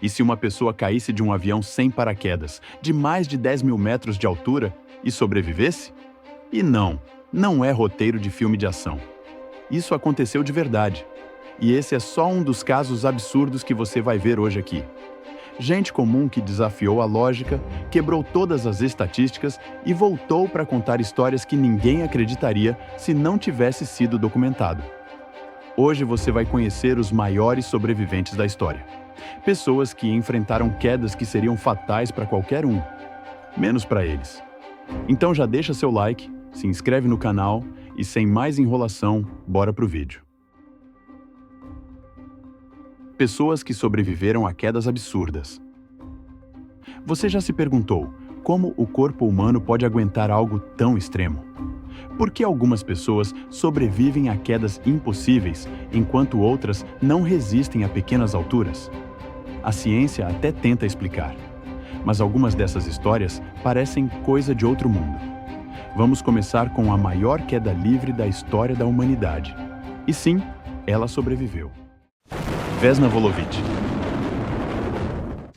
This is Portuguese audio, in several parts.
E se uma pessoa caísse de um avião sem paraquedas, de mais de 10 mil metros de altura, e sobrevivesse? E não é roteiro de filme de ação. Isso aconteceu de verdade. E esse é só um dos casos absurdos que você vai ver hoje aqui. Gente comum que desafiou a lógica, quebrou todas as estatísticas e voltou para contar histórias que ninguém acreditaria se não tivesse sido documentado. Hoje você vai conhecer os maiores sobreviventes da história. Pessoas que enfrentaram quedas que seriam fatais para qualquer um, menos para eles. Então já deixa seu like, se inscreve no canal e sem mais enrolação, bora pro vídeo. Pessoas que sobreviveram a quedas absurdas. Você já se perguntou como o corpo humano pode aguentar algo tão extremo? Por que algumas pessoas sobrevivem a quedas impossíveis, enquanto outras não resistem a pequenas alturas? A ciência até tenta explicar, mas algumas dessas histórias parecem coisa de outro mundo. Vamos começar com a maior queda livre da história da humanidade. E sim, ela sobreviveu. Vesna Vulović.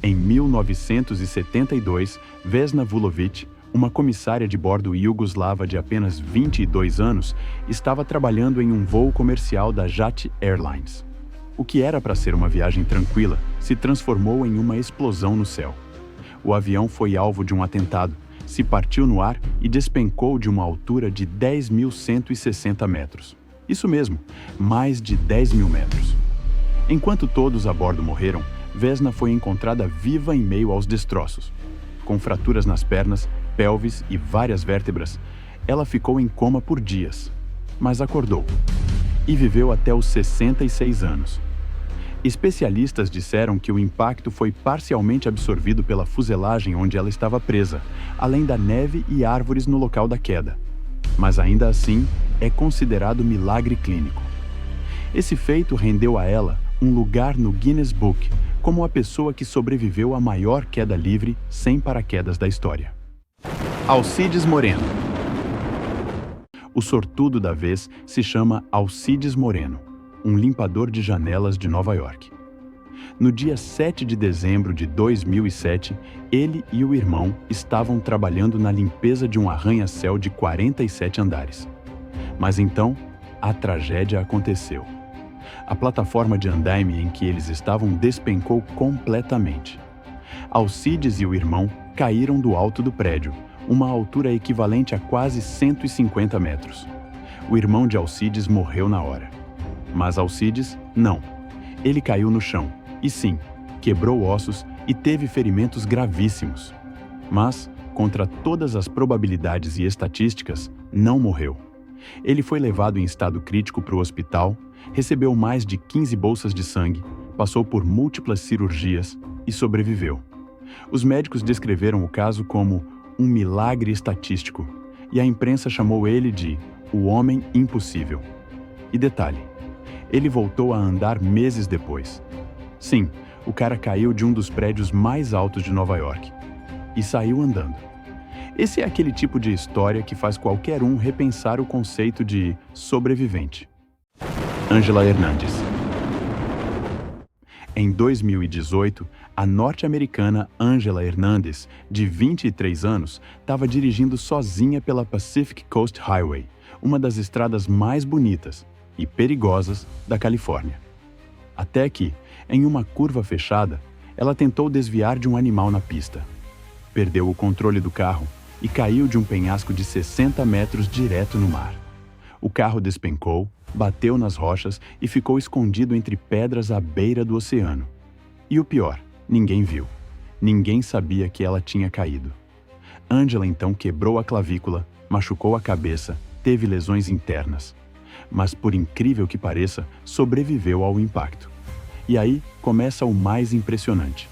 Em 1972, Vesna Vulović, uma comissária de bordo iugoslava de apenas 22 anos, estava trabalhando em um voo comercial da JAT Airlines. O que era para ser uma viagem tranquila se transformou em uma explosão no céu. O avião foi alvo de um atentado, se partiu no ar e despencou de uma altura de 10.160 metros. Isso mesmo, mais de 10 mil metros. Enquanto todos a bordo morreram, Vesna foi encontrada viva em meio aos destroços. Com fraturas nas pernas, pelvis e várias vértebras, ela ficou em coma por dias, mas acordou e viveu até os 66 anos. Especialistas disseram que o impacto foi parcialmente absorvido pela fuselagem onde ela estava presa, além da neve e árvores no local da queda. Mas ainda assim, é considerado milagre clínico. Esse feito rendeu a ela um lugar no Guinness Book como a pessoa que sobreviveu à maior queda livre sem paraquedas da história. Alcides Moreno. O sortudo da vez se chama Alcides Moreno, um limpador de janelas de Nova York. No dia 7 de dezembro de 2007, ele e o irmão estavam trabalhando na limpeza de um arranha-céu de 47 andares. Mas então, a tragédia aconteceu. A plataforma de andaime em que eles estavam despencou completamente. Alcides e o irmão caíram do alto do prédio, uma altura equivalente a quase 150 metros. O irmão de Alcides morreu na hora. Mas Alcides, não. Ele caiu no chão, e sim, quebrou ossos e teve ferimentos gravíssimos. Mas, contra todas as probabilidades e estatísticas, não morreu. Ele foi levado em estado crítico para o hospital, recebeu mais de 15 bolsas de sangue, passou por múltiplas cirurgias e sobreviveu. Os médicos descreveram o caso como um milagre estatístico, e a imprensa chamou ele de o homem impossível. E detalhe, ele voltou a andar meses depois. Sim, o cara caiu de um dos prédios mais altos de Nova York e saiu andando. Esse é aquele tipo de história que faz qualquer um repensar o conceito de sobrevivente. Angela Hernandes. Em 2018, a norte-americana Angela Hernandes, de 23 anos, estava dirigindo sozinha pela Pacific Coast Highway, uma das estradas mais bonitas e perigosas da Califórnia. Até que, em uma curva fechada, ela tentou desviar de um animal na pista. Perdeu o controle do carro e caiu de um penhasco de 60 metros direto no mar. O carro despencou, bateu nas rochas e ficou escondido entre pedras à beira do oceano. E o pior, ninguém viu. Ninguém sabia que ela tinha caído. Angela então quebrou a clavícula, machucou a cabeça, teve lesões internas. Mas, por incrível que pareça, sobreviveu ao impacto. E aí começa o mais impressionante.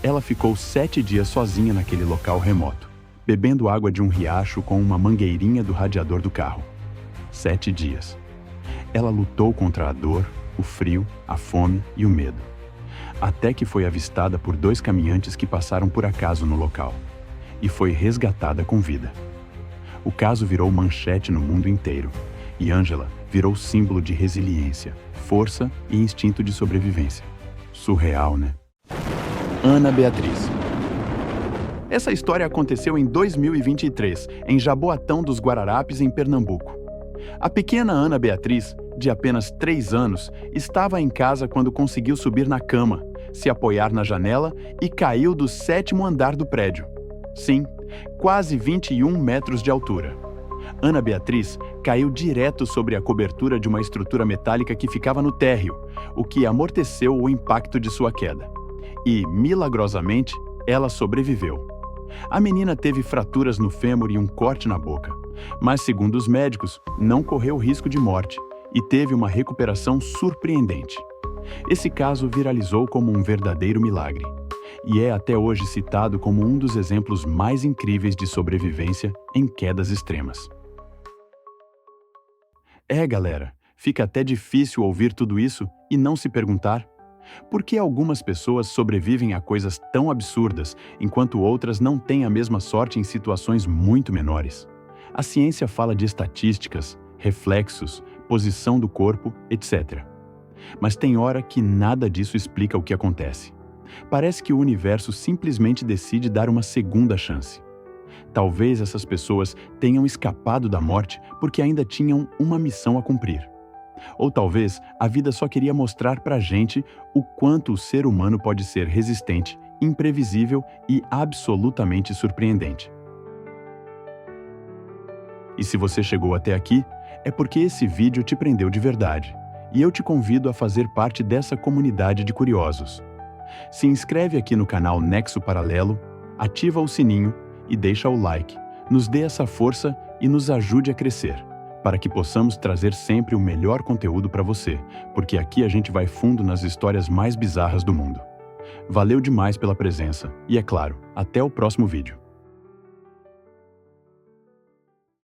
Ela ficou 7 dias sozinha naquele local remoto, bebendo água de um riacho com uma mangueirinha do radiador do carro. 7 dias. Ela lutou contra a dor, o frio, a fome e o medo. Até que foi avistada por 2 caminhantes que passaram por acaso no local. E foi resgatada com vida. O caso virou manchete no mundo inteiro. E Angela virou símbolo de resiliência, força e instinto de sobrevivência. Surreal, né? Ana Beatriz. Essa história aconteceu em 2023, em Jaboatão dos Guararapes, em Pernambuco. A pequena Ana Beatriz, de apenas 3 anos, estava em casa quando conseguiu subir na cama, se apoiar na janela e caiu do 7º andar do prédio. Sim, quase 21 metros de altura. Ana Beatriz caiu direto sobre a cobertura de uma estrutura metálica que ficava no térreo, o que amorteceu o impacto de sua queda. E, milagrosamente, ela sobreviveu. A menina teve fraturas no fêmur e um corte na boca, mas, segundo os médicos, não correu risco de morte e teve uma recuperação surpreendente. Esse caso viralizou como um verdadeiro milagre e é até hoje citado como um dos exemplos mais incríveis de sobrevivência em quedas extremas. Galera, fica até difícil ouvir tudo isso e não se perguntar por que algumas pessoas sobrevivem a coisas tão absurdas, enquanto outras não têm a mesma sorte em situações muito menores. A ciência fala de estatísticas, reflexos, posição do corpo, etc. Mas tem hora que nada disso explica o que acontece. Parece que o universo simplesmente decide dar uma segunda chance. Talvez essas pessoas tenham escapado da morte porque ainda tinham uma missão a cumprir. Ou talvez a vida só queria mostrar pra gente o quanto o ser humano pode ser resistente, imprevisível e absolutamente surpreendente. E se você chegou até aqui, é porque esse vídeo te prendeu de verdade. E eu te convido a fazer parte dessa comunidade de curiosos. Se inscreve aqui no canal Nexo Paralelo, ativa o sininho e deixa o like. Nos dê essa força e nos ajude a crescer, para que possamos trazer sempre o melhor conteúdo para você, porque aqui a gente vai fundo nas histórias mais bizarras do mundo. Valeu demais pela presença e, é claro, até o próximo vídeo.